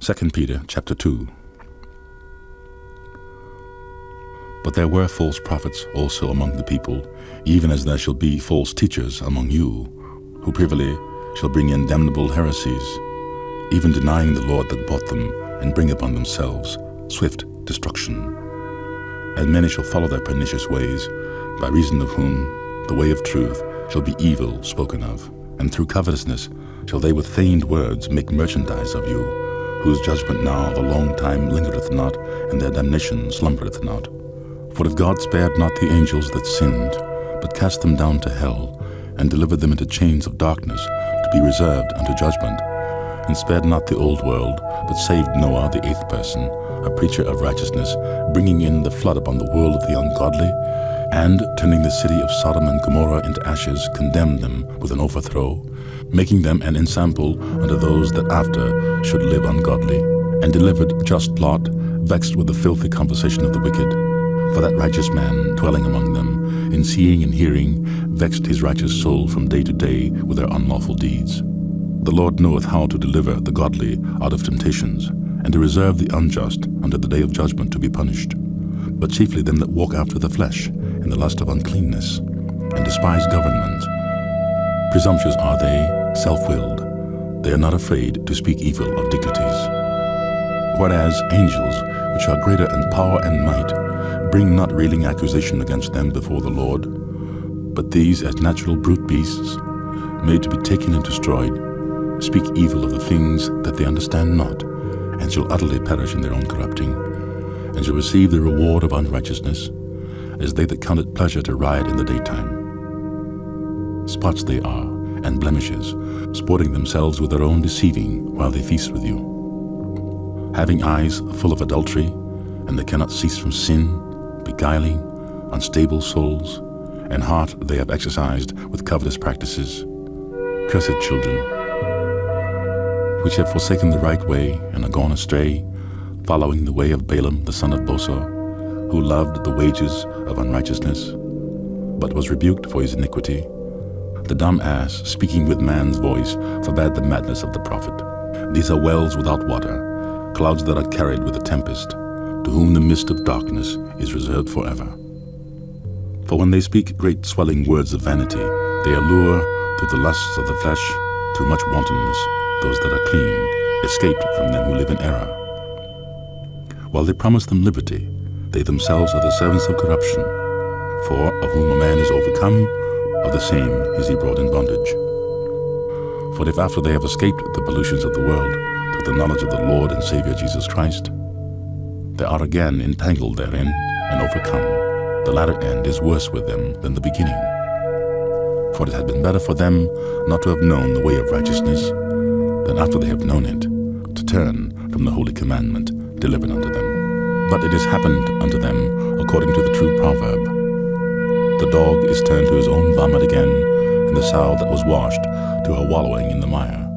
2 Peter chapter 2. But there were false prophets also among the people, even as there shall be false teachers among you, who privily shall bring in damnable heresies, even denying the Lord that bought them, and bring upon themselves swift destruction. And many shall follow their pernicious ways, by reason of whom the way of truth shall be evil spoken of. And through covetousness shall they with feigned words make merchandise of you, whose judgment now of a long time lingereth not, and their damnation slumbereth not. For if God spared not the angels that sinned, but cast them down to hell, and delivered them into chains of darkness, to be reserved unto judgment, and spared not the old world, but saved Noah the eighth person, a preacher of righteousness, bringing in the flood upon the world of the ungodly, and turning the city of Sodom and Gomorrah into ashes, condemned them with an overthrow, making them an ensample unto those that after should live ungodly, and delivered just Lot, vexed with the filthy conversation of the wicked. For that righteous man, dwelling among them, in seeing and hearing, vexed his righteous soul from day to day with their unlawful deeds. The Lord knoweth how to deliver the godly out of temptations, and to reserve the unjust unto the day of judgment to be punished, but chiefly them that walk after the flesh, in the lust of uncleanness, and despise government. Presumptuous are they, self-willed. They are not afraid to speak evil of dignities. Whereas angels, which are greater in power and might, bring not railing accusation against them before the Lord, but these as natural brute beasts, made to be taken and destroyed, speak evil of the things that they understand not, and shall utterly perish in their own corrupting, and shall receive the reward of unrighteousness, as they that count it pleasure to riot in the daytime. Spots they are, and blemishes, sporting themselves with their own deceiving while they feast with you. Having eyes full of adultery, and they cannot cease from sin, beguiling, unstable souls, and heart they have exercised with covetous practices. Cursed children, which have forsaken the right way and are gone astray, following the way of Balaam the son of Bosor, who loved the wages of unrighteousness, but was rebuked for his iniquity. The dumb ass, speaking with man's voice, forbade the madness of the prophet. These are wells without water, clouds that are carried with a tempest, to whom the mist of darkness is reserved forever. For when they speak great swelling words of vanity, they allure through the lusts of the flesh, through much wantonness, those that are clean, escaped from them who live in error. While they promise them liberty, they themselves are the servants of corruption. For of whom a man is overcome, of the same is he brought in bondage. For if after they have escaped the pollutions of the world, through the knowledge of the Lord and Savior Jesus Christ, they are again entangled therein and overcome, the latter end is worse with them than the beginning. For it had been better for them not to have known the way of righteousness, than after they have known it, to turn from the holy commandment delivered unto them. But it has happened unto them according to the true proverb, the dog is turned to his own vomit again, and the sow that was washed to her wallowing in the mire.